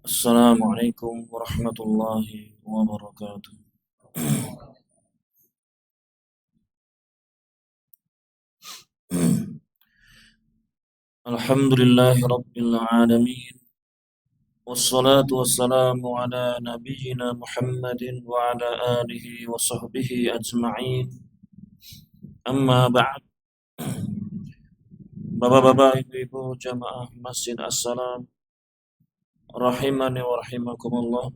Assalamualaikum warahmatullahi wabarakatuh. Alhamdulillahi rabbil alamin. Wassalatu wassalamu ala nabiyyina Muhammadin wa ala alihi wa sahbihi ajma'in. Amma ba'd. Bapak-bapak, ibu-ibu jamaah Masjid As-Salam rahimani wa rahimakumullah.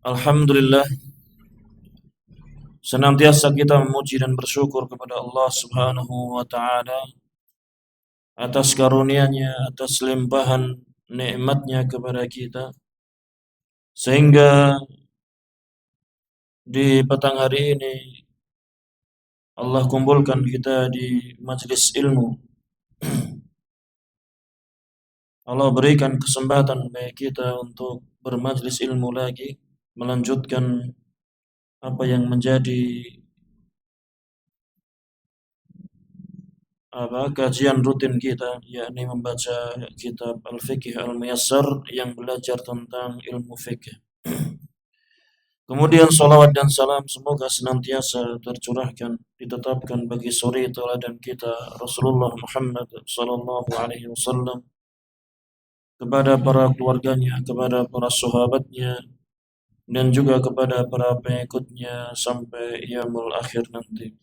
Alhamdulillah, senantiasa kita memuji dan bersyukur kepada Allah Subhanahu wa taala atas karunia-Nya, atas limpahan nikmat-Nya kepada kita, sehingga di petang hari ini Allah kumpulkan kita di majelis ilmu. Allah berikan kesempatan bagi kita untuk bermajelis ilmu lagi, melanjutkan apa yang menjadi kajian rutin kita, yakni membaca kitab Al-Fiqh Al-Muyassar yang belajar tentang ilmu fikih. Kemudian salawat dan salam semoga senantiasa tercurahkan, ditetapkan bagi suri teladan kita Rasulullah Muhammad sallallahu alaihi wasallam, kepada para keluarganya, kepada para sahabatnya, dan juga kepada para pengikutnya sampai yaumul akhir nanti.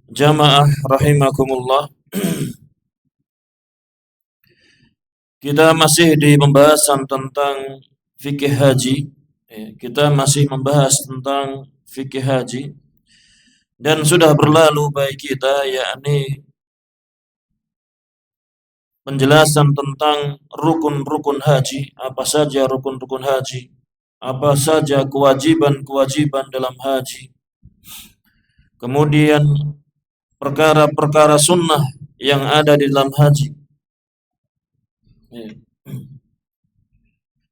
Jamaah rahimakumullah. Kita masih di pembahasan tentang fikih haji. Kita masih membahas tentang fikih haji, dan sudah berlalu bagi kita yakni penjelasan tentang rukun-rukun haji, apa saja rukun-rukun haji, apa saja kewajiban-kewajiban dalam haji. Kemudian perkara-perkara sunnah yang ada di dalam haji.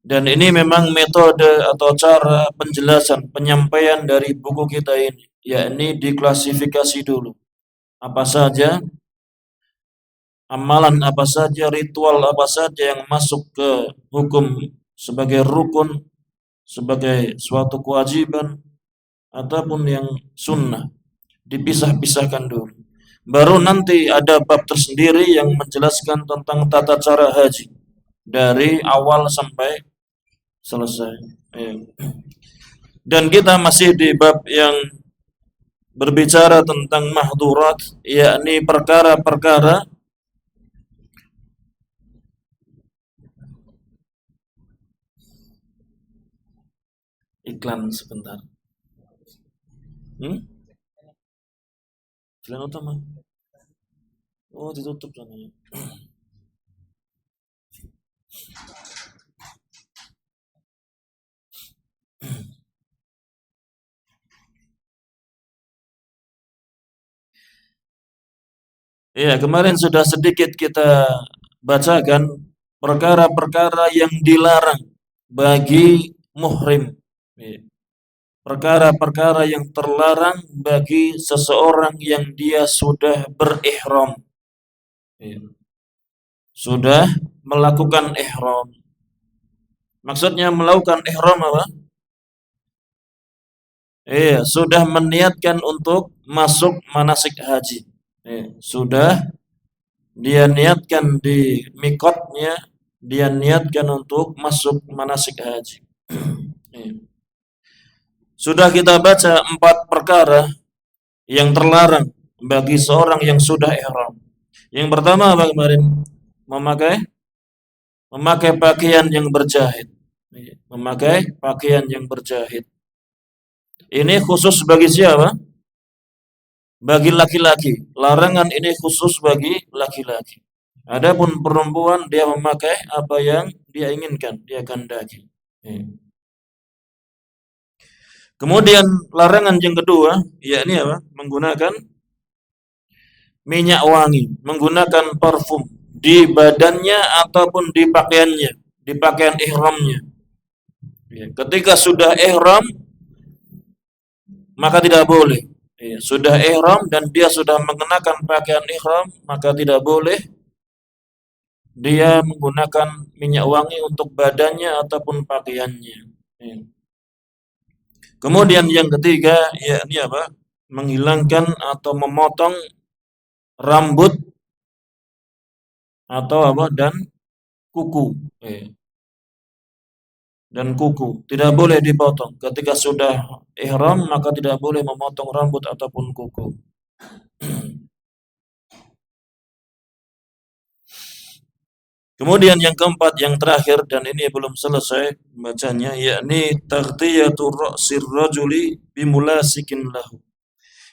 Dan ini memang metode atau cara penjelasan, penyampaian dari buku kita ini, yakni diklasifikasi dulu. Apa saja amalan, apa saja ritual, apa saja yang masuk ke hukum sebagai rukun, sebagai suatu kewajiban, ataupun yang sunnah, dipisah-pisahkan dulu. Baru nanti ada bab tersendiri yang menjelaskan tentang tata cara haji dari awal sampai selesai. Dan kita masih di bab yang berbicara tentang mahdurat, yakni perkara-perkara Iklan sebentar. Hmm? Jalan utama. Oh, ditutup sana. Iya, kemarin sudah sedikit kita bacakan perkara-perkara yang dilarang bagi muhrim. Iya. Perkara-perkara yang terlarang bagi seseorang yang dia sudah berihram. Iya. Sudah melakukan ihram. Maksudnya melakukan ihram apa? Iya, sudah meniatkan untuk masuk manasik haji. Iya, sudah dia niatkan di mikotnya, dia niatkan untuk masuk manasik haji. Iya. Sudah kita baca 4 perkara yang terlarang bagi seorang yang sudah ihram. Yang pertama apa kemarin? Memakai memakai pakaian yang berjahit. Iya, memakai pakaian yang berjahit. Ini khusus bagi siapa? Bagi laki-laki. Larangan ini khusus bagi laki-laki. Adapun perempuan dia memakai apa yang dia inginkan, dia kehendaki. Iya. Kemudian larangan yang kedua, yakni apa? Menggunakan minyak wangi, menggunakan parfum di badannya ataupun di pakaiannya, di pakaian ihramnya. Ya, ketika sudah ihram maka tidak boleh. Ya, sudah ihram dan dia sudah mengenakan pakaian ihram maka tidak boleh dia menggunakan minyak wangi untuk badannya ataupun pakaiannya. Ya. Kemudian yang ketiga yakni apa? Menghilangkan atau memotong rambut atau apa dan kuku. Ya. Dan kuku tidak boleh dipotong. Ketika sudah ihram maka tidak boleh memotong rambut ataupun kuku. Kemudian yang keempat, yang terakhir dan ini belum selesai bacanya, yakni taghtiyatu ra'sir rajuli bimulasikin lahu.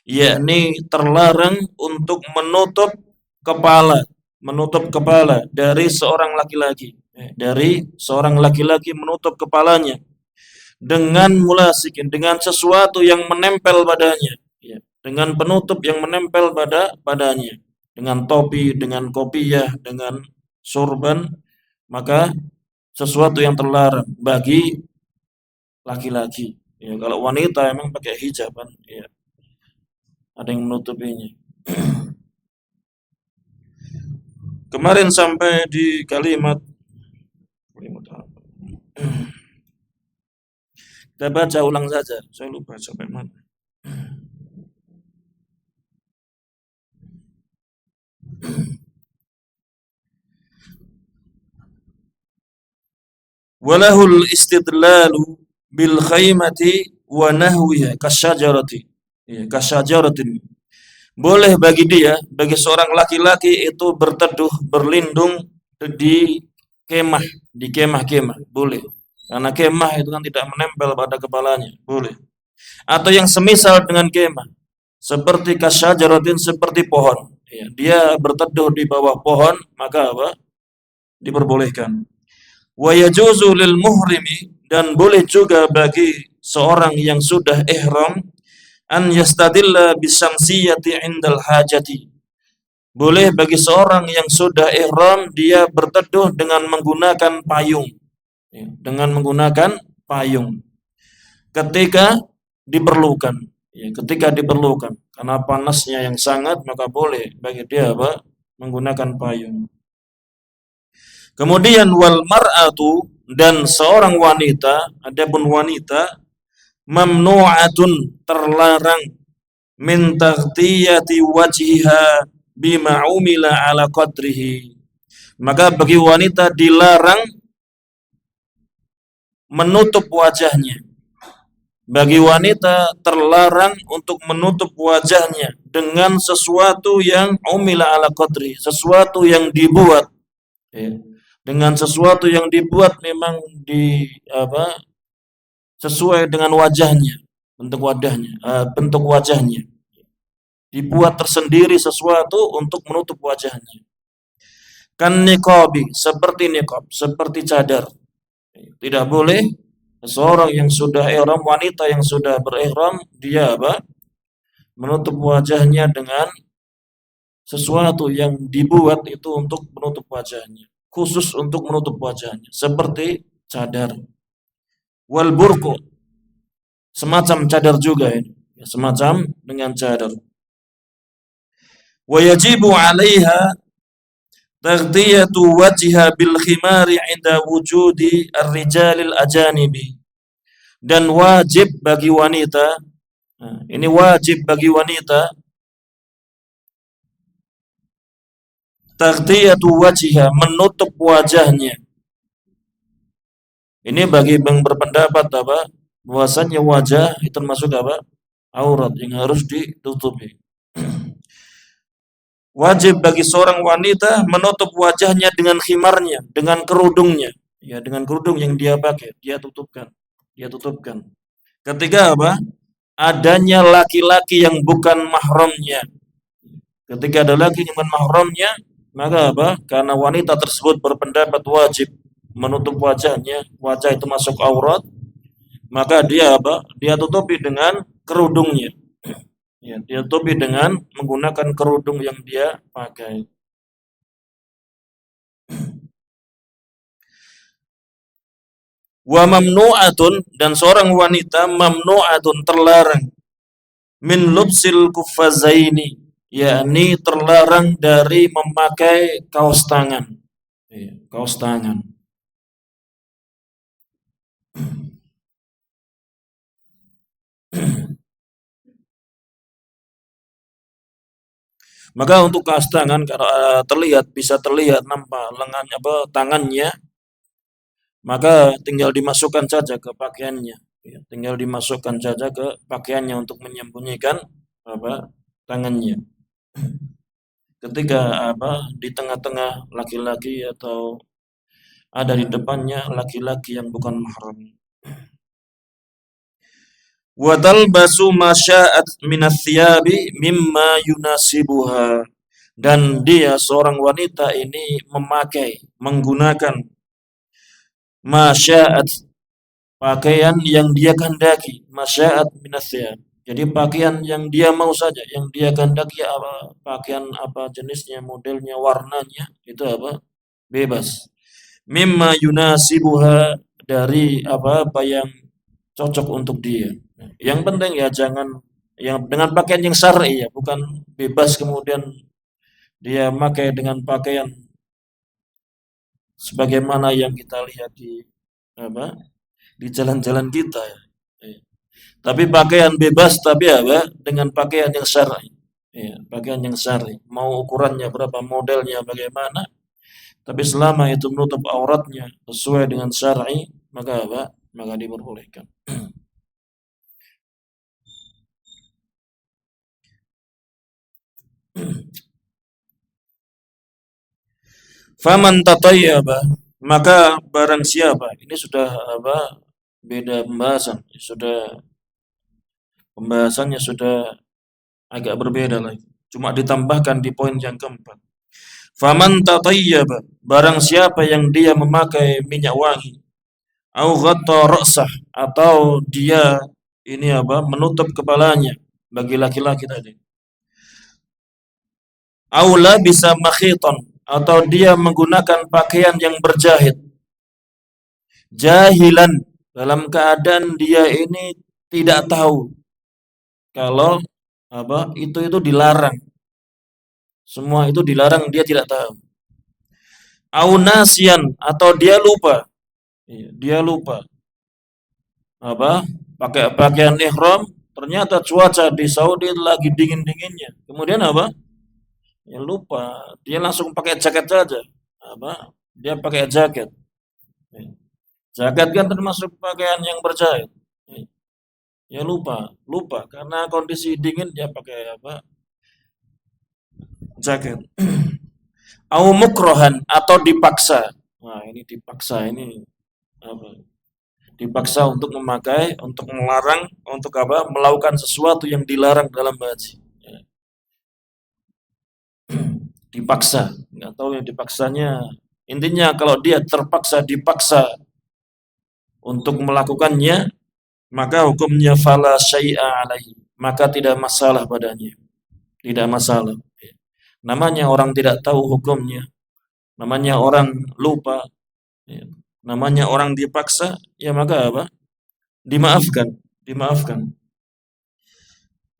Yakni terlarang untuk menutup kepala dari seorang laki-laki. Dari seorang laki-laki menutup kepalanya dengan mulasikin, dengan sesuatu yang menempel padanya. Ya, dengan penutup yang menempel pada badannya. Dengan topi, dengan kopiah, dengan sorban, maka sesuatu yang terlarang bagi laki-laki. Ya, kalau wanita memang pakai hijab kan, ya, ada yang menutupinya. Kemarin sampai di kalimat apa? Kita baca ulang saja. Saya lupa sampai mana. Walahul istidlalu bil khaymati wa nahwiha kasyajarati. Ya, kasyajaratin. Boleh bagi dia, bagi seorang laki-laki itu berteduh, berlindung di kemah, di kemah-kemah, boleh. Karena kemah itu kan tidak menempel pada kepalanya, boleh. Atau yang semisal dengan kemah, seperti kasyajaratin, seperti pohon. Ya, dia berteduh di bawah pohon, maka apa? Diperbolehkan. Wa yajuzu lil muhrimi, dan boleh juga bagi seorang yang sudah ihram an yastadilla bisyamsiyati indal hajati. Boleh bagi seorang yang sudah ihram dia berteduh dengan menggunakan payung. Ya, dengan menggunakan payung ketika diperlukan. Ya, ketika diperlukan karena panasnya yang sangat maka boleh bagi dia apa? Menggunakan payung. Kemudian wal mar'atu, dan seorang wanita, adapun wanita mamnu'atun, terlarang min taghtiyati wajhiha bima umila ala qadrihi. Maka bagi wanita dilarang menutup wajahnya. Bagi wanita terlarang untuk menutup wajahnya dengan sesuatu yang umila ala qadri, sesuatu yang dibuat. Ya. Dengan sesuatu yang dibuat memang di apa? sesuai dengan wajahnya, bentuk wajahnya. Dibuat tersendiri sesuatu untuk menutup wajahnya. Kan niqabi, seperti niqab, seperti cadar. Tidak boleh seseorang yang sudah ihram, wanita yang sudah berihram, dia menutup wajahnya dengan sesuatu yang dibuat itu untuk menutup wajahnya, khusus untuk menutup wajahnya, seperti cadar. Wal burqu, semacam cadar juga ini, semacam dengan cadar. Wa yajibu 'alaiha taghdiyatu wajha bil khimari 'inda wujudi ar-rijalil ajanibi. Dan wajib bagi wanita, ini wajib bagi wanita, taghdiyatu wajha, menutup wajahnya. Ini bagi yang berpendapat bahwasanya wajah itu termasuk aurat yang harus ditutupi. Wajib bagi seorang wanita menutup wajahnya dengan khimarnya, dengan kerudungnya. Ya, dengan kerudung yang dia pakai, dia tutupkan. Ketika adanya laki-laki yang bukan mahramnya. Ketika ada laki yang bukan mahramnya, maka karena wanita tersebut berpendapat wajib menutup wajahnya, wajah itu masuk aurat, maka dia Dia tutupi dengan kerudungnya. Ya, dia tutupi dengan menggunakan kerudung yang dia pakai. Wa mamnu'atun, dan seorang wanita mamnu'atun, terlarang, min lubsil kuffazaini, yakni terlarang dari memakai kaos tangan. Ya, kaos tangan. Maka untuk kaos tangan kalau bisa terlihat nampak lengannya tangannya, maka tinggal dimasukkan saja ke pakaiannya. Ya, tinggal dimasukkan saja ke pakaiannya untuk menyembunyikan tangannya. Ketika di tengah-tengah laki-laki atau ada di depannya laki-laki yang bukan mahram. Wa talbasu ma sya'at minas thiyabi mimma yunasibuha, dan dia seorang wanita ini menggunakan ma sya'at, pakaian yang dia kehendaki, ma sya'at minas thiyab. Jadi pakaian yang dia mau saja, yang dia kehendaki, pakaian apa jenisnya, modelnya, warnanya, itu bebas. Mimma yunasibuha, dari apa yang cocok untuk dia. Yang penting ya jangan yang dengan pakaian yang syar'i, ya, bukan bebas kemudian dia pakai dengan pakaian sebagaimana yang kita lihat di jalan-jalan kita, ya. Tapi pakaian bebas, tapi dengan pakaian yang syar'i. Ya, pakaian yang syar'i. Mau ukurannya berapa, modelnya bagaimana, tapi selama itu menutup auratnya sesuai dengan syar'i, maka maka diperbolehkan. Faman tatayyaba, maka barang siapa, ini sudah beda pembahasan, pembahasannya sudah agak berbeda lagi. Cuma ditambahkan di poin yang keempat. Faman tatayyaba, barang siapa yang dia memakai minyak wangi, au ghatta ra'sah, atau dia ini menutup kepalanya, bagi laki-laki tadi. Aula bisa makhiton, atau dia menggunakan pakaian yang berjahit. Jahilan, dalam keadaan dia ini tidak tahu kalau itu dilarang. Semua itu dilarang, dia tidak tahu. Au nasian, atau dia lupa. Dia lupa pakai pakaian ihram, ternyata cuaca di Saudi lagi dingin-dinginnya. Kemudian ya lupa, dia langsung pakai jaket saja. Dia pakai jaket. Jaket kan termasuk pakaian yang berjahit. Ya lupa karena kondisi dingin dia pakai jaket. Au mukrohan, atau dipaksa. Nah, ini dipaksa, ini dipaksa untuk memakai, untuk melarang, untuk apa? Melakukan sesuatu yang dilarang dalam haji. Ya. Dipaksa, nggak tahu yang dipaksanya. Intinya kalau dia terpaksa dipaksa untuk melakukannya, maka hukumnya fala syai'a alaihi, maka tidak masalah padanya. Tidak masalah. Ya. Namanya orang tidak tahu hukumnya, namanya orang lupa, ya. Namanya orang dipaksa, ya maka apa? Dimaafkan, dimaafkan.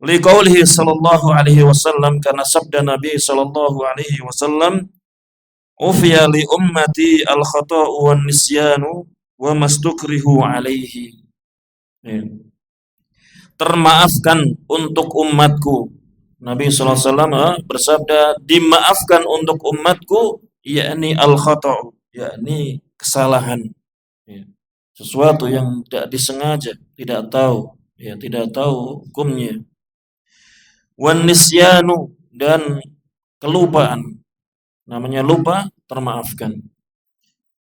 Liqaulihi sallallahu alaihi wasallam, karena sabda Nabi sallallahu alaihi wasallam, ufiya li ummati al-khata'u wan nisyanu wa mastukrihu alaihi. Ya. Termaafkan untuk umatku. Nabi sallallahu alaihi wasallam bersabda, dimaafkan untuk umatku, yakni al-khata'u, yakni kesalahan. Ya. Sesuatu yang tidak disengaja, tidak tahu, ya tidak tahu hukumnya. Wan nisyanu, dan kelupaan, namanya lupa, termaafkan.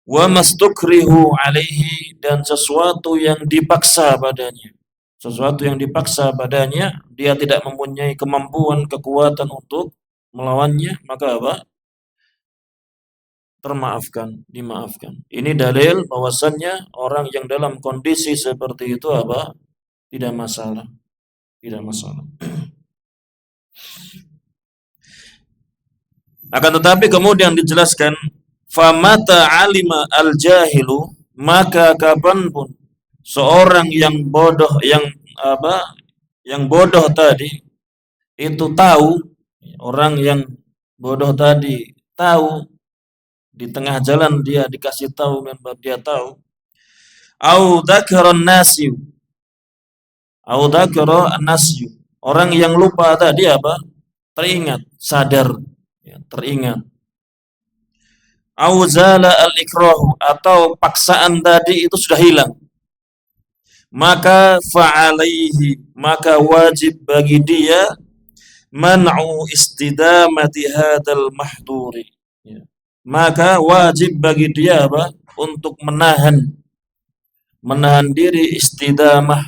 Wa mastukrihu alaihi, dan sesuatu yang dipaksa padanya. Sesuatu yang dipaksa padanya, dia tidak mempunyai kemampuan, kekuatan untuk melawannya, maka apa? Termaafkan, dimaafkan. Ini dalil bahwasannya orang yang dalam kondisi seperti itu apa? Tidak masalah. Tidak masalah. Akan tetapi kemudian dijelaskan, famata alima al-jahilu, maka kapanpun seorang yang bodoh, yang apa? Yang bodoh tadi itu tahu, orang yang bodoh tadi tahu, di tengah jalan dia dikasih tahu dan dia tahu, au dzakaran nasyu, au dzakara an-nasyu, orang yang lupa tadi apa? Teringat, sadar, ya, teringat. Au zala al-ikrahu, atau paksaan tadi itu sudah hilang. Maka fa'alaihi, maka wajib bagi dia man'u istidamati hadzal mahduri. Ya. Maka wajib bagi dia apa? Untuk menahan diri, istidamah,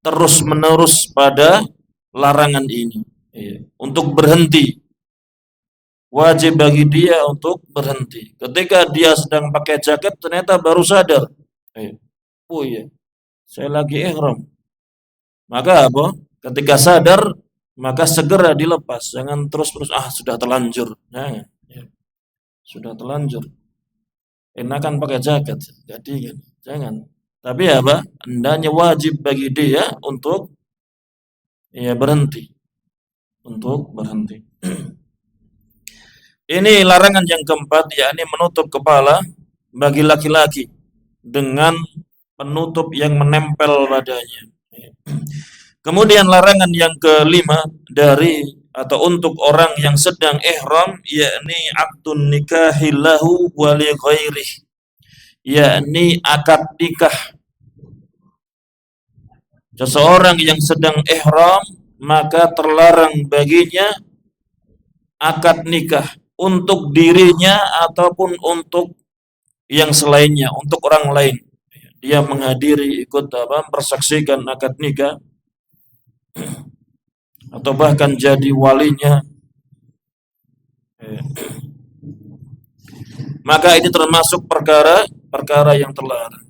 terus menerus pada larangan ini. Ya. Untuk berhenti. Wajib bagi dia untuk berhenti. Ketika dia sedang pakai jaket, ternyata baru sadar. Oh iya, saya lagi ihram. Maka apa? Ketika sadar, maka segera dilepas. Jangan terus-terus, sudah terlanjur. Jangan. Ya. Sudah terlanjur. Enakan pakai jaket. Jadi kan, jangan. Tapi apa? Hendaknya wajib bagi dia untuk ya berhenti. Untuk berhenti. Ini larangan yang keempat, yakni menutup kepala bagi laki-laki dengan penutup yang menempel padanya. Kemudian larangan yang kelima dari atau untuk orang yang sedang ihram, yakni aqdun nikahillahu wa li ghairihi, yakni akad nikah. Seseorang yang sedang ihram, maka terlarang baginya akad nikah untuk dirinya ataupun untuk yang selainnya, untuk orang lain. Dia menghadiri, ikut persaksikan akad nikah, atau bahkan jadi walinya. Maka ini termasuk perkara yang terlarang.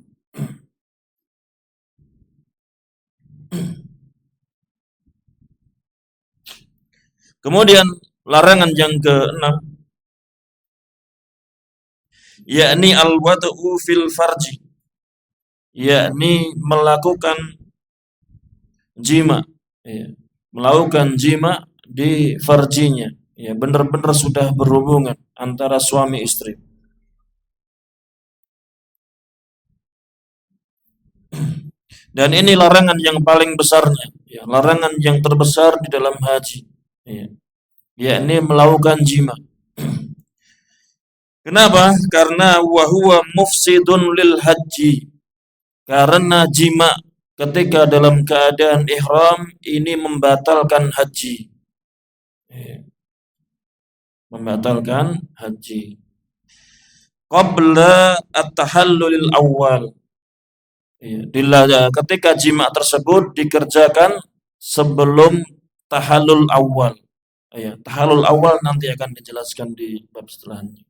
Kemudian larangan yang keenam, yakni al-wad'u fil farji, yakni melakukan jima, ya, melakukan jima di farjinya, ya, benar-benar sudah berhubungan antara suami istri. Dan ini larangan yang paling besarnya, ya, larangan yang terbesar di dalam haji, ya, yakni melakukan jima. Kenapa? Karena wahuwa mufsidun lil haji. Karena jima ketika dalam keadaan ihram ini membatalkan haji. Membatalkan haji. Qabla at-tahallulil awal. Ketika jima tersebut dikerjakan sebelum tahallul awal. Tahallul awal nanti akan dijelaskan di bab setelahnya.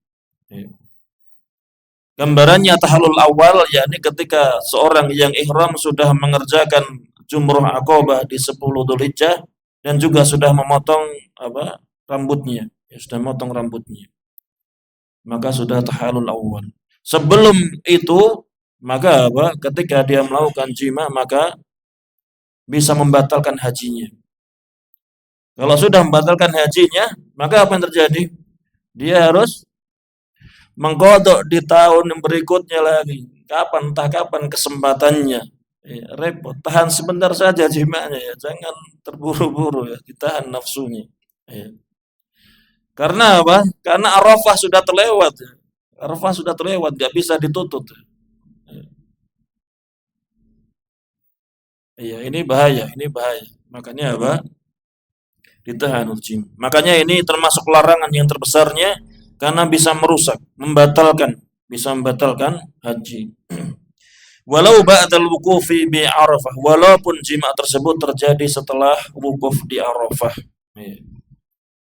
Gambarannya tahallul awal yakni ketika seorang yang ihram sudah mengerjakan jumroh Aqabah di 10 Dzulhijjah dan juga sudah memotong rambutnya, sudah memotong rambutnya. Maka sudah tahallul awal. Sebelum itu maka ketika dia melakukan jima maka bisa membatalkan hajinya. Kalau sudah membatalkan hajinya, maka apa yang terjadi? Dia harus mengkodok di tahun yang berikutnya lagi. Entah kapan kesempatannya. Repot. Tahan sebentar saja jimanya ya. Jangan terburu-buru ya. Ditahan nafsunya. Karena apa? Karena Arafah sudah terlewat. Arafah sudah terlewat, gak bisa ditutup. Ini bahaya. Makanya apa? Ditahan jim. Makanya ini termasuk larangan yang terbesarnya karena bisa merusak, bisa membatalkan haji. Walau ba'dal wuqufi bi Arafah, walaupun jima tersebut terjadi setelah wukuf di Arafah.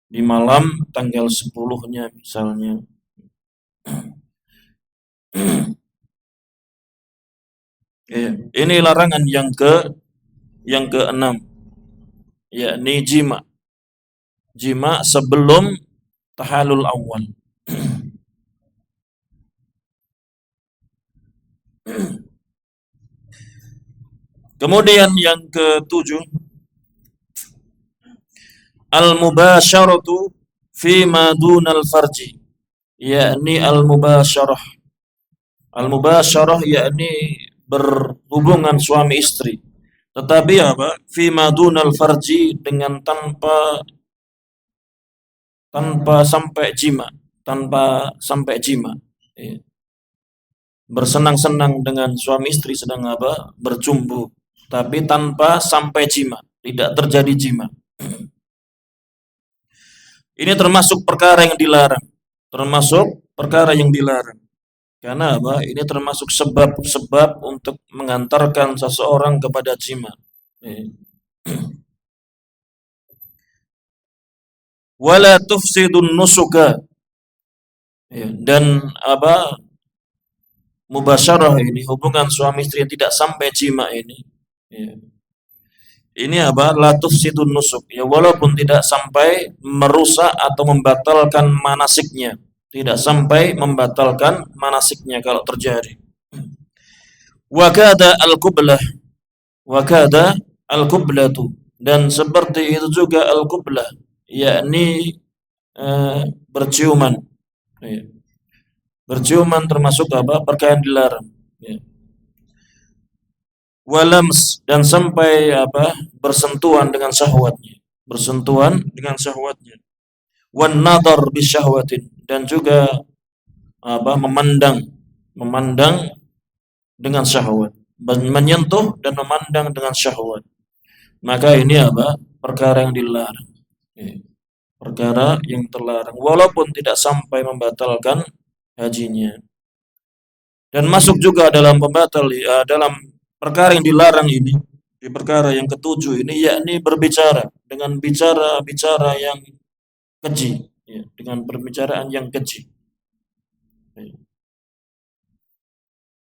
Di malam tanggal 10-nya misalnya. Ini larangan yang ke-6, yakni jima. Jima sebelum tahallul awal. Kemudian yang ke-7, al-mubasyaratu fi ma dunal farji, yakni al-mubasyarah. Al-mubasyarah yakni berhubungan suami istri. Tetapi fi ma dunal farji, dengan tanpa sampai jima, Bersenang-senang dengan suami istri sedang berjumbu, tapi tanpa sampai jima, tidak terjadi jima. Ini termasuk perkara yang dilarang. Karena ini termasuk sebab untuk mengantarkan seseorang kepada jima. Wala tufsidun nusuka. Dan mubasyarah ini, hubungan suami istri yang tidak sampai jima ini. Ini la tufsidun nusuk. Walaupun tidak sampai merusak atau membatalkan manasiknya. Tidak sampai membatalkan manasiknya kalau terjadi. Wakada al-qublatu. Dan seperti itu juga al-qublah, yakni berciuman. Berciuman termasuk perkara yang dilarang. Walams, dan sampai bersentuhan dengan syahwatnya. Wan nadhar bisyahwatin, dan juga memandang dengan syahwat, menyentuh dan memandang dengan syahwat. Maka ini perkara yang dilarang. Perkara yang terlarang walaupun tidak sampai membatalkan hajinya. Dan masuk juga dalam pembatal dalam perkara yang dilarang ini, di perkara yang ke-7 ini, yakni berbicara dengan bicara yang keji, dengan perbicaraan yang keji.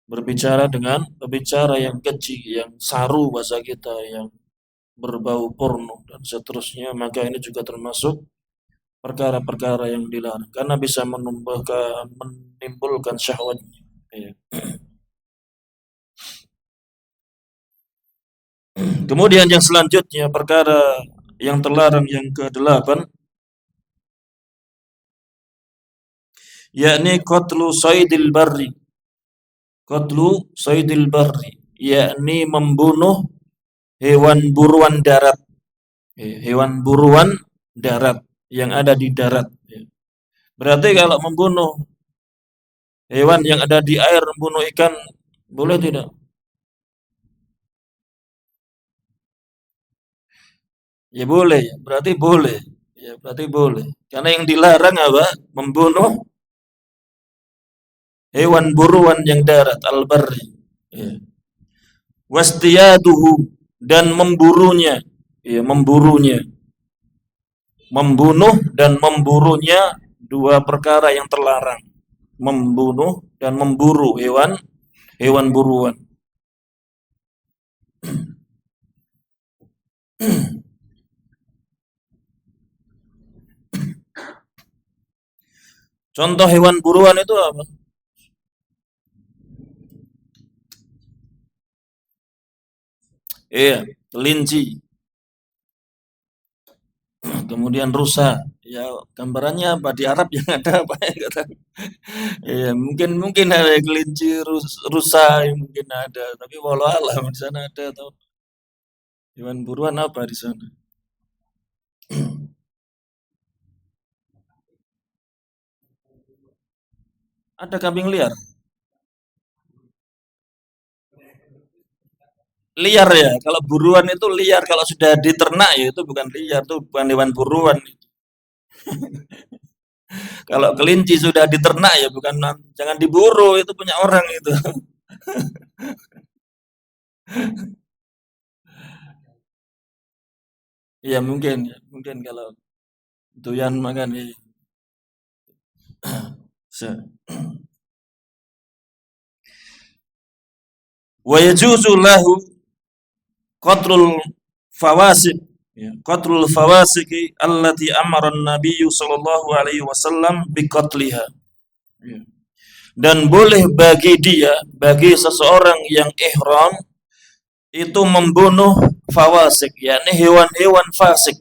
Berbicara dengan yang keji, yang saru bahasa kita, yang berbau porno dan seterusnya, maka ini juga termasuk perkara-perkara yang dilarang karena bisa menimbulkan syahwatnya. Kemudian yang selanjutnya, perkara yang terlarang yang ke-8, yakni qatlu saydil barri, yakni membunuh hewan buruan darat yang ada di darat. Berarti kalau membunuh hewan yang ada di air, membunuh ikan, boleh tidak? Ya boleh, berarti boleh. Karena yang dilarang membunuh hewan buruan yang darat, al-barri. wastiyaduhu dan memburunya, ya, memburunya, membunuh dan memburunya dua perkara yang terlarang, membunuh dan memburu hewan buruan. Contoh hewan buruan itu apa? Iya, kelinci, kemudian rusa. Ya, gambarannya apa di Arab yang ada apa ya nggak tahu. Iya, mungkin ada kelinci, rusa, mungkin ada. Tapi walau alam di sana ada atau hewan buruan apa di sana? Ada kambing liar. Liar ya. Kalau buruan itu liar. Kalau sudah diternak ya itu bukan liar, itu bukan hewan buruan. Kalau kelinci sudah diternak ya bukan, jangan diburu, itu punya orang itu. Iya mungkin ya, mungkin kalau doyan makan ya. Wa yajuzu lahu qatlul fawasik, ya, qatlul fawasiki allati amara an-nabiy sallallahu alaihi wasallam biqatliha. Ya. Dan boleh bagi dia, bagi seseorang yang ihram itu membunuh fawasik, yakni hewan-hewan fasik.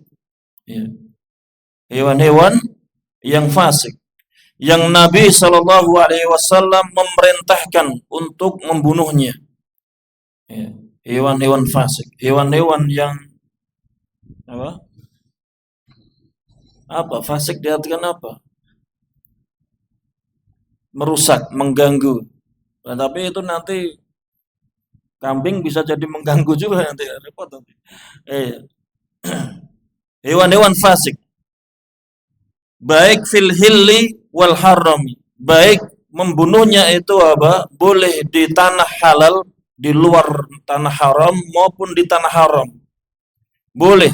Ya. Hewan-hewan yang fasik yang Nabi Shallallahu Alaihi Wasallam memerintahkan untuk membunuhnya. Ya. Hewan-hewan fasik, hewan-hewan yang apa? Apa fasik diartikan apa? Merusak, mengganggu. Nah, tapi itu nanti kambing bisa jadi mengganggu juga nanti, repot nanti. Eh, hewan-hewan fasik, baik fil hilli wal harami, baik membunuhnya itu apa? Boleh di tanah halal, di luar tanah haram maupun di tanah haram. Boleh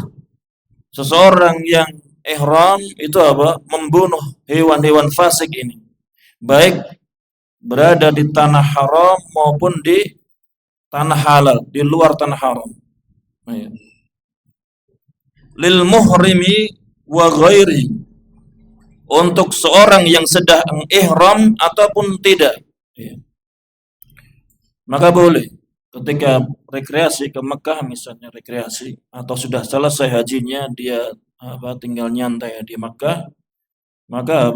seseorang yang ihram itu apa? Membunuh hewan-hewan fasik ini. Baik berada di tanah haram maupun di tanah halal, di luar tanah haram. Lil muhrimi wa ghairi, untuk seorang yang sedang ihram ataupun tidak. Maka boleh ketika rekreasi ke Mekah misalnya, rekreasi atau sudah selesai hajinya, dia tinggal nyantai di Mekah, maka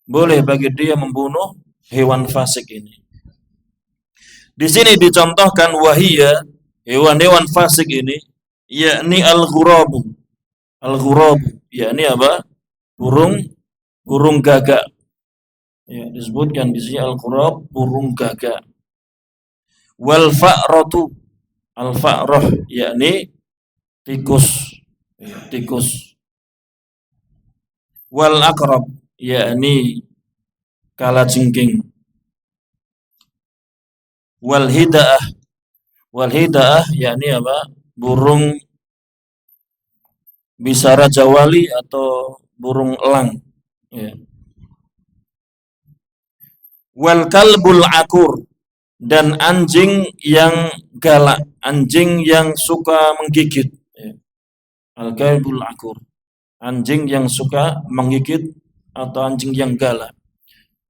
boleh bagi dia membunuh hewan fasik ini. Di sini dicontohkan wahia, hewan-hewan fasik ini, yakni al-ghurabu. Al-ghurabu, yakni apa? Burung gagak. Ya, disebutkan di sini al-ghurab, burung gagak. Wal fa'ratu, al-fa'rah, yakni tikus. Ya, tikus. Wal aqrab, yakni kalajengking. Wal hidaah, wal hidaah yakni apa? Burung bisara jawali atau burung elang. Ya. Wal kalbul akur, dan anjing yang galak, anjing yang suka menggigit. Ya. Al kalbul akur, anjing yang suka menggigit atau anjing yang galak,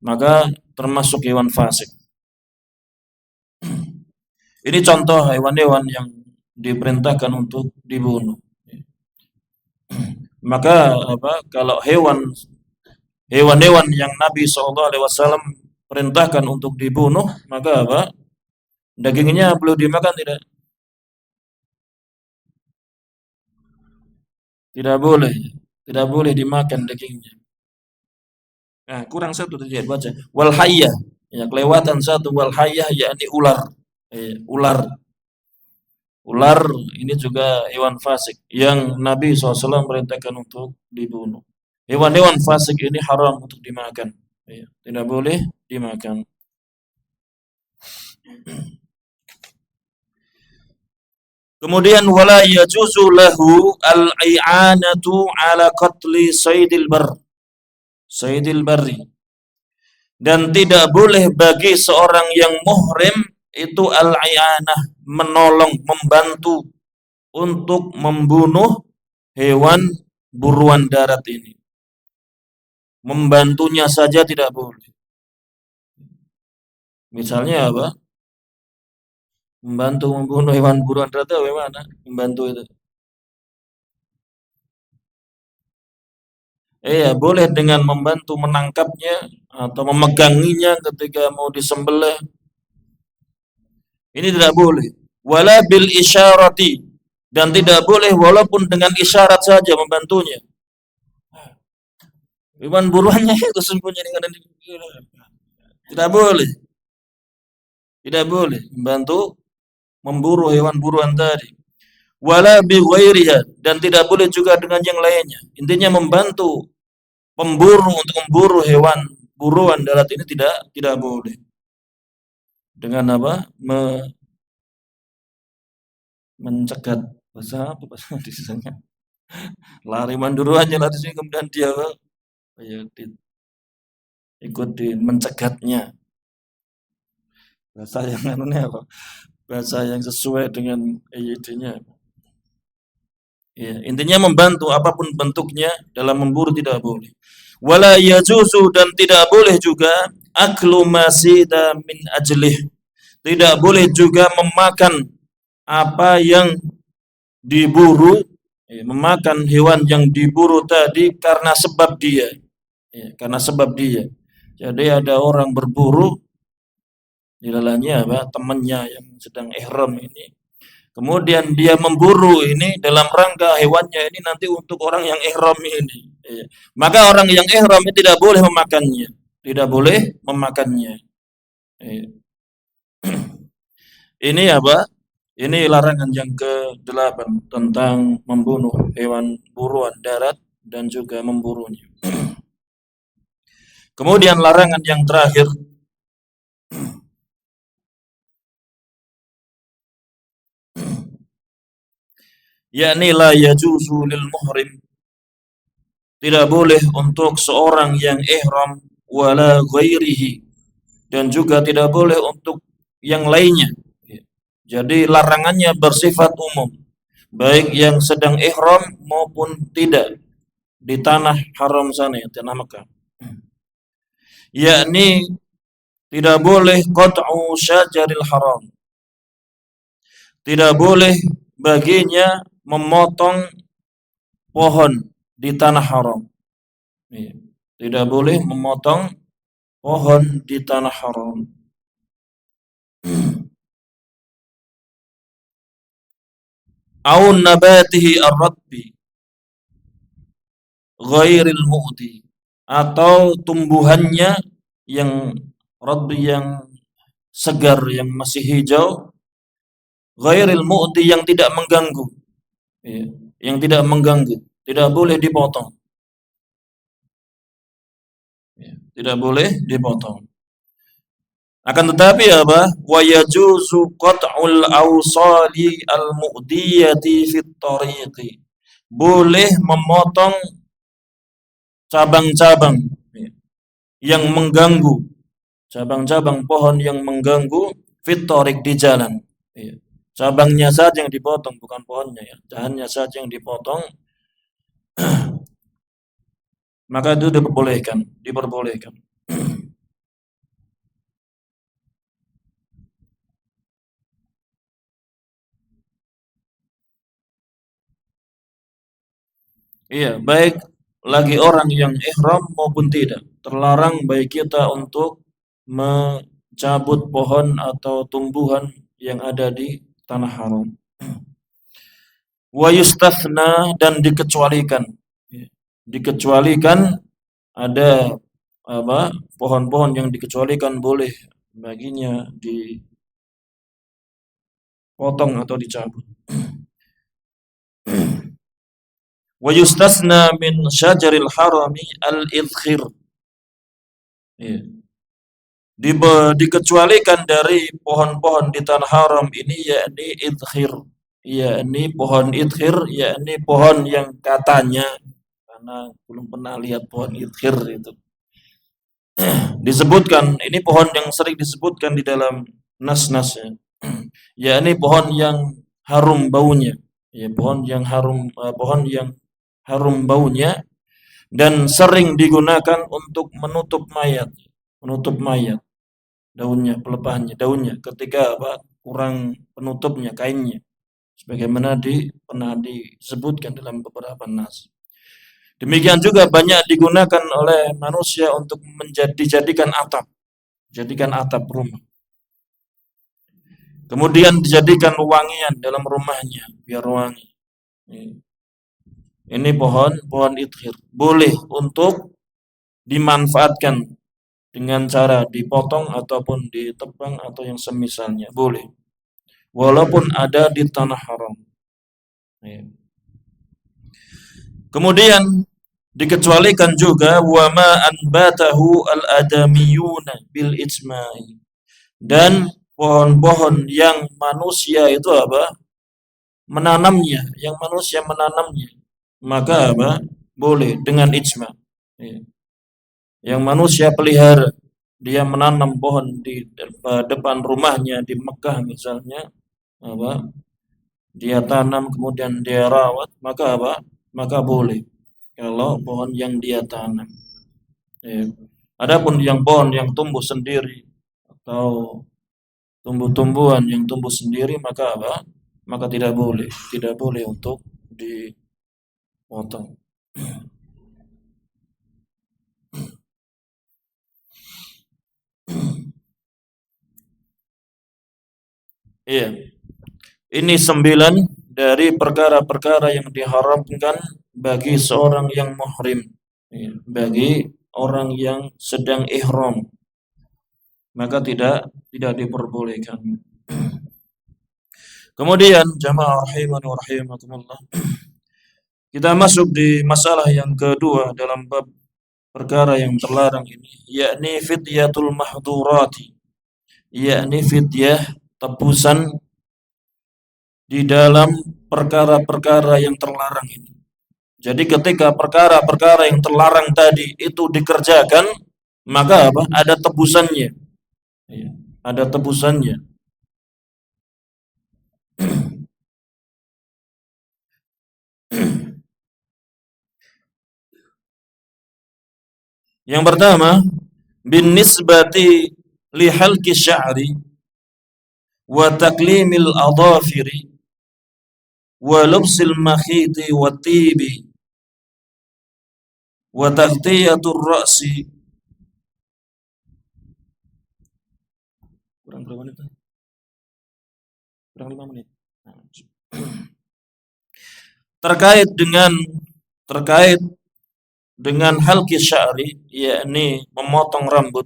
maka termasuk hewan fasik. Ini contoh hewan-hewan yang diperintahkan untuk dibunuh. Maka kalau hewan-hewan yang Nabi SAW perintahkan untuk dibunuh, maka dagingnya perlu dimakan tidak? Tidak boleh. Tidak boleh dimakan dagingnya. Nah, kurang satu tadi baca. Wal hayyah. Ya, kelewatan satu, wal hayyah yakni ular. Ular. Ular ini juga hewan fasik yang Nabi SAW perintahkan untuk dibunuh. Hewan-hewan fasik ini haram untuk dimakan. Tidak boleh dimakan. Kemudian wala yajuzu lahu al-i'anatu ala qatli saydil barri. Dan tidak boleh bagi seorang yang muhrim itu al-i'anah, menolong, membantu untuk membunuh hewan buruan darat ini. Membantunya saja tidak boleh. Misalnya apa? Membantu membunuh hewan buruan darat itu bagaimana? Membantu itu. Iya, boleh dengan membantu menangkapnya atau memeganginya ketika mau disembelih. Ini tidak boleh. Wala bil isyarati, dan tidak boleh walaupun dengan isyarat saja membantunya. Hewan buruannya itu sembunyi dengan tidak boleh. Tidak boleh membantu memburu hewan buruan tadi. Wala bi ghairiha, dan tidak boleh juga dengan yang lainnya. Intinya membantu pemburu untuk memburu hewan buruan darat ini tidak boleh. Dengan apa? Mencegat, bahasa apa bahasa disanya? Lari manduru aja lah di sini, kemudian dia ya, ikut mencegatnya. Bahasa yang aneh apa? Bahasa yang sesuai dengan EYD-nya. Ya, intinya membantu apapun bentuknya dalam memburu tidak boleh. Wala yajuzu, dan tidak boleh juga aklu masida min ajlih. Tidak boleh juga memakan apa yang diburu, memakan hewan yang diburu tadi karena sebab dia. Ya, karena sebab dia. Jadi ada orang berburu, dilalanya apa? Temannya yang sedang ihram ini. Kemudian dia memburu ini dalam rangka hewannya ini nanti untuk orang yang ihram ini. Ya. Maka orang yang ihram ini tidak boleh memakannya. Tidak boleh memakannya. Ya. Ini apa? Ini larangan yang ke-8 tentang membunuh hewan buruan darat dan juga memburunya. Kemudian larangan yang terakhir, yakni la yajuzu lil muhrim, tidak boleh untuk seorang yang ihram, wala ghairihi, dan juga tidak boleh untuk yang lainnya. Jadi larangannya bersifat umum, baik yang sedang ihram maupun tidak di tanah haram sana, tanah Mekah. Yakni tidak boleh qat'u syajaril haram. Tidak boleh baginya memotong pohon di tanah haram. Tidak boleh memotong pohon di tanah haram. Aun nabatihi ar-ratbi ghairil mu'ti, atau tumbuhannya yang radbi, yang segar, yang masih hijau, ghairil mu'ti, yang tidak mengganggu, yang tidak mengganggu, tidak boleh dipotong, tidak boleh dipotong. Akan tetapi apa? Wa yajuzu qat'ul awsali al-mu'diyati fit tariqi, boleh memotong cabang-cabang yang mengganggu, cabang-cabang pohon yang mengganggu fitorik di jalan. Cabangnya saja yang dipotong, bukan pohonnya ya. Dahannya saja yang dipotong. Maka itu diperbolehkan. Iya, baik lagi orang yang ihram maupun tidak. Terlarang bagi kita untuk mencabut pohon atau tumbuhan yang ada di tanah haram. Wa yustathna, dan dikecualikan. Dikecualikan, ada apa? Pohon-pohon yang dikecualikan boleh baginya dipotong atau dicabut. Wa yustasna min syajaril harami al-idkhir. Dikecualikan dari pohon-pohon di tanah haram ini, yakni idkhir. yakni pohon idkhir, yakni pohon yang katanya, karena belum pernah lihat pohon idkhir itu. Disebutkan, ini pohon yang sering disebutkan di dalam nas-nasnya. Yakni pohon yang harum baunya. Ya, pohon yang harum baunya dan sering digunakan untuk menutup mayat. Menutup mayat. Daunnya, pelepahannya, daunnya ketika kurang penutupnya, kainnya. Sebagaimana pernah disebutkan dalam beberapa nas. Demikian juga banyak digunakan oleh manusia untuk dijadikan atap. Jadikan atap rumah. Kemudian dijadikan wangian dalam rumahnya biar wangi. Ini pohon idkhir. Boleh untuk dimanfaatkan dengan cara dipotong ataupun ditebang atau yang semisalnya. Boleh. Walaupun ada di tanah haram. Kemudian dikecualikan juga wa ma anbatahu al-adamiyuna bil ijma'i. Dan pohon-pohon yang manusia itu menanamnya, yang manusia menanamnya, maka boleh dengan ijma. Yang manusia pelihara, dia menanam pohon di depan rumahnya di Mekah misalnya, dia tanam kemudian dia rawat, maka boleh kalau pohon yang dia tanam. Adapun pohon yang tumbuh sendiri atau tumbuh-tumbuhan yang tumbuh sendiri, maka tidak boleh untuk dipotong. Iya. Ini 9 dari perkara-perkara yang diharamkan bagi seorang yang muhrim. Bagi orang yang sedang ihram. Maka tidak diperbolehkan. Kemudian jamaah rahimani wa rahimakumullah. Kita masuk di masalah yang kedua dalam bab perkara yang terlarang ini, yakni fidyatul mahdurati. Yakni fidyah, tebusan di dalam perkara-perkara yang terlarang ini. Jadi ketika perkara-perkara yang terlarang tadi itu dikerjakan, maka ada tebusannya. Ada tebusannya. Yang pertama, bin nisbati li halqi sya'ri wa taklimil adhafiri wa lubsil makhiti wa tibi wa taghtiyatur ra'si. Kurang berapa menit? Kurang 5 menit. Terkait dengan halqi sya'ri, yakni memotong rambut.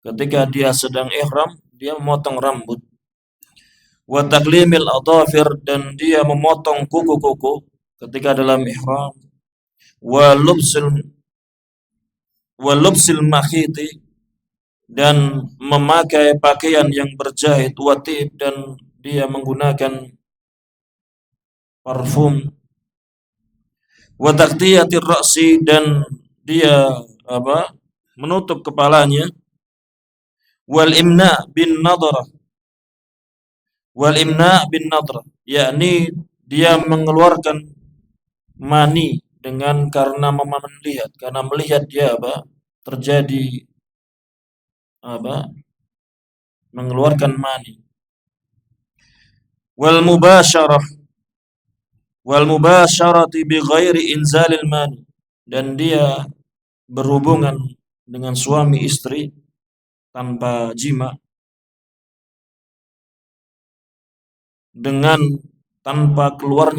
Ketika dia sedang ihram, dia memotong rambut. Wa taklimil adhafir, dan dia memotong kuku-kuku ketika dalam ihram. Wa lubsil makhiti, dan memakai pakaian yang berjahit, watib, dan dia menggunakan parfum. Wa taghtiyatir ra'si, dan dia menutup kepalanya. Wal imna bin nadrah, yakni dia mengeluarkan mani karena melihat dia terjadi mengeluarkan mani. Wal mubasharati bi ghairi inzalil mani, dan dia berhubungan dengan suami istri tanpa jima, tanpa keluar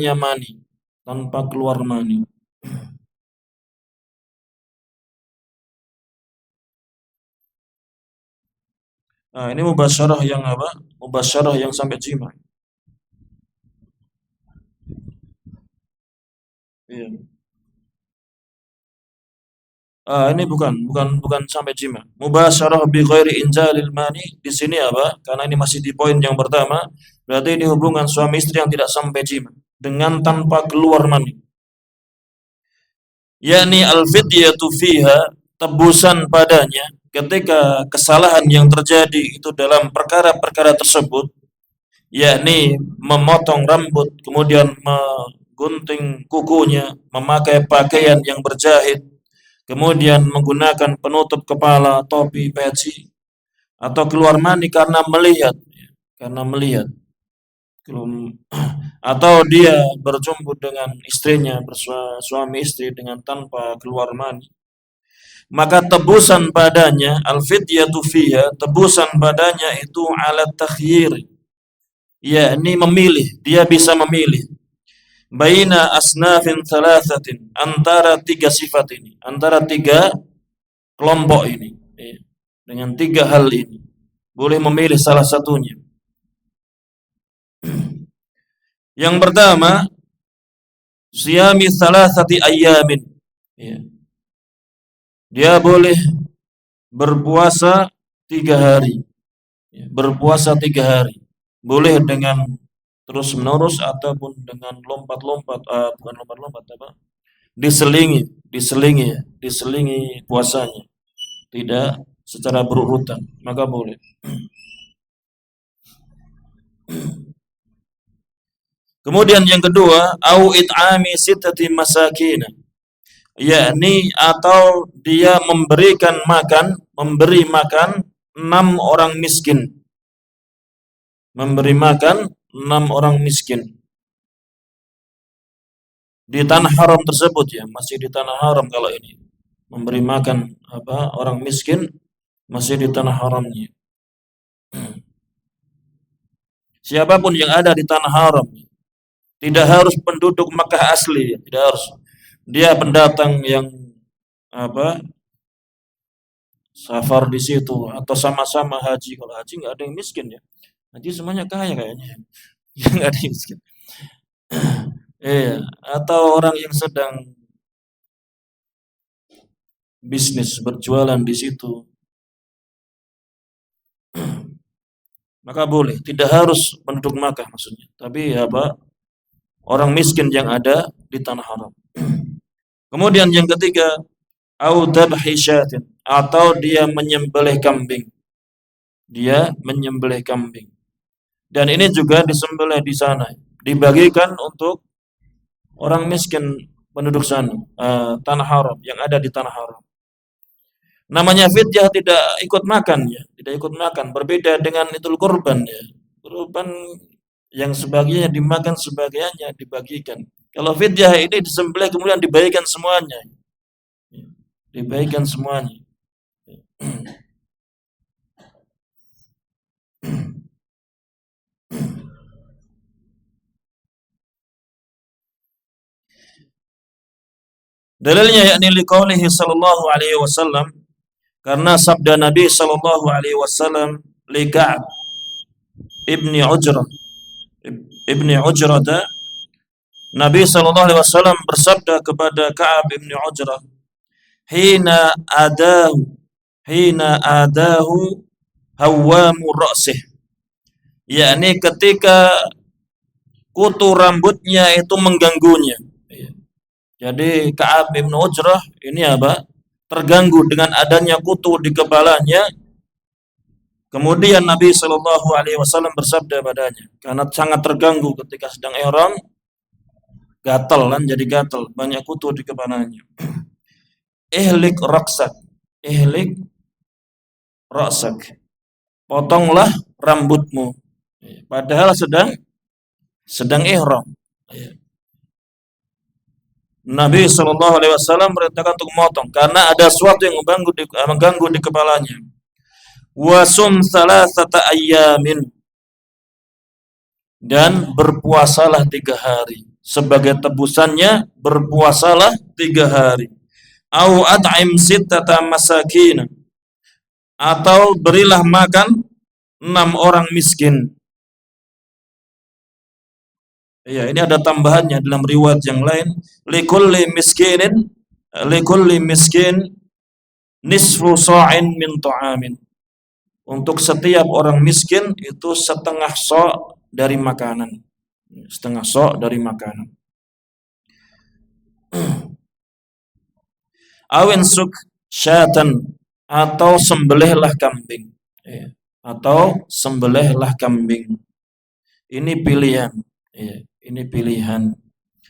mani. Nah, ini mubasyarah yang Mubasyarah yang sampai jima. Iya. Ini bukan sampai jima. Mubasyarah bi ghairi inzalil mani di sini karena ini masih di poin yang pertama, Berarti ini hubungan suami istri yang tidak sampai jima dengan tanpa keluar mani. Yakni al-fidyatu fiha, tebusan padanya ketika kesalahan yang terjadi itu dalam perkara-perkara tersebut, yakni memotong rambut, kemudian menggunting kukunya, memakai pakaian yang berjahit, kemudian menggunakan penutup kepala, topi, peci, atau keluar mani karena melihat, atau dia berjumpa dengan istrinya, suami istri dengan tanpa keluar mani, maka tebusan padanya al-fidyatu fiha, tebusan padanya itu ala takhyir, yakni memilih, dia bisa memilih baina asnafin thalathatin, antara tiga sifat ini, antara tiga kelompok ini, dengan tiga hal ini boleh memilih salah satunya. Yang pertama, siyami thalathati ayyamin, dia boleh berpuasa 3 hari, berpuasa 3 hari, boleh dengan terus menerus ataupun dengan lompat-lompat, bukan lompat-lompat, apa, diselingi puasanya, tidak secara berurutan, maka boleh. Kemudian yang kedua, au it'ami sittati masakin, yakni atau dia memberi makan 6 orang miskin. Memberi makan 6 orang miskin. Di tanah haram tersebut, ya, masih di tanah haram kalau ini. Memberi makan orang miskin masih di tanah haramnya. Siapapun yang ada di tanah haram, tidak harus penduduk Makkah asli, tidak harus. Dia pendatang yang safar di situ atau sama-sama haji. Kalau haji nggak ada yang miskin, ya. Haji semuanya kaya kayaknya. Nggak ada yang miskin. Atau orang yang sedang bisnis berjualan di situ, maka boleh. Tidak harus penduduk Makkah maksudnya, tapi orang miskin yang ada di tanah haram. Kemudian yang ketiga, au dzabhi syatin, atau dia menyembelih kambing. Dia menyembelih kambing. Dan ini juga disembelih di sana, dibagikan untuk orang miskin penduduk sana, tanah haram, yang ada di tanah haram. Namanya fidyah, tidak ikut makan, ya, tidak ikut makan. Berbeda dengan Idul Kurban, ya. Kurban yang sebagiannya dimakan, sebagiannya dibagikan. Kalau fidyah ini disembelih kemudian dibagikan semuanya. Dibagikan semuanya. Dalilnya yakni liqaulihi sallallahu alaihi wasallam, karena sabda Nabi sallallahu alaihi wasallam li Ka'ab ibni Ujrah, Nabi sallallahu alaihi wasallam bersabda kepada Ka'ab ibni Ujrah, hina adahu hawamu ra'sih, yakni ketika kutu rambutnya itu mengganggunya. Jadi Ka'ab bin Ujrah ini terganggu dengan adanya kutu di kepalanya. Kemudian Nabi Shallallahu Alaihi Wasallam bersabda padanya, karena sangat terganggu ketika sedang ihram, gatal kan, jadi gatal, banyak kutu di kepalanya. Ihlik raksak, potonglah rambutmu, padahal sedang ihram. Nabi Shallallahu Alaihi Wasallam merintahkan untuk memotong karena ada sesuatu yang mengganggu di kepalanya. Wasum salasata ayyamin, dan berpuasalah 3 hari. Sebagai tebusannya berpuasalah 3 hari. Au at'im sittata masakin, atau berilah makan 6 orang miskin. Ya, ini ada tambahannya dalam riwayat yang lain, likulli miskin nisfu sa'in min ta'amin. Untuk setiap orang miskin itu setengah sa' dari makanan. Setengah sok dari makanan. Awin suk syatan, atau sembelihlah kambing. Atau sembelihlah kambing. Ini pilihan. Ini pilihan.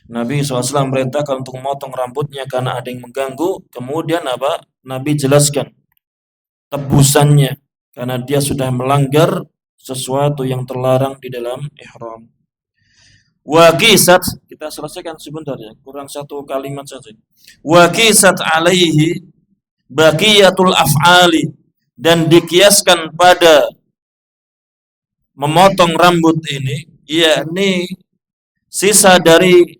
Nabi SAW merintahkan untuk memotong rambutnya karena ada yang mengganggu. Kemudian apa? Nabi jelaskan tebusannya karena dia sudah melanggar sesuatu yang terlarang di dalam ihram. Wa qisat, kita selesaikan sebentar ya, kurang satu kalimat saja. Wa qisat alaihi baqiyatul af'ali, dan dikiaskan pada memotong rambut ini, yakni sisa dari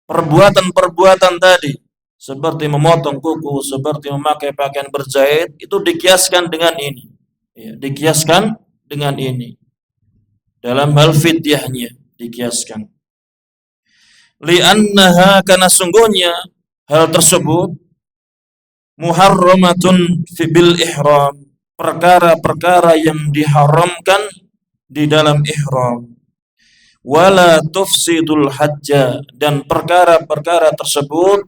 perbuatan-perbuatan tadi, seperti memotong kuku, seperti memakai pakaian berjahit, itu dikiaskan dengan ini. Dikiaskan dengan ini. Dalam hal fidyahnya dikiaskan. Li'annaha, karena sungguhnya hal tersebut muharramatun bil ihram, perkara-perkara yang diharamkan di dalam ihram. Wala tufsidul hajja, dan perkara-perkara tersebut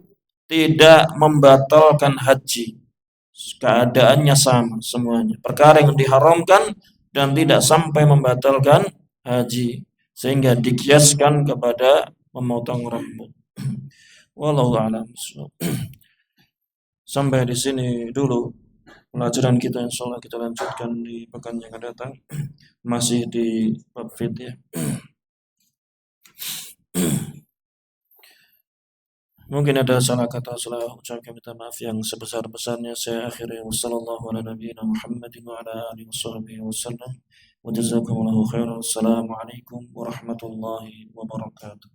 tidak membatalkan haji. Keadaannya sama semuanya. Perkara yang diharamkan dan tidak sampai membatalkan haji, sehingga dikiaskan kepada memotong rambut. Wallahu a'lam. Sampai di sini dulu pelajaran kita, insyaallah kita lanjutkan di pekan yang akan datang, masih di bab fidyah. Mungkin ada salah kata, salah ucap, kami minta maaf yang sebesar-besarnya. Saya akhiri, wassallallahu ala nabiyyina Muhammadin wa ala alihi wasallam, wa jazakumullahu khairan. Assalamualaikum warahmatullahi wabarakatuh.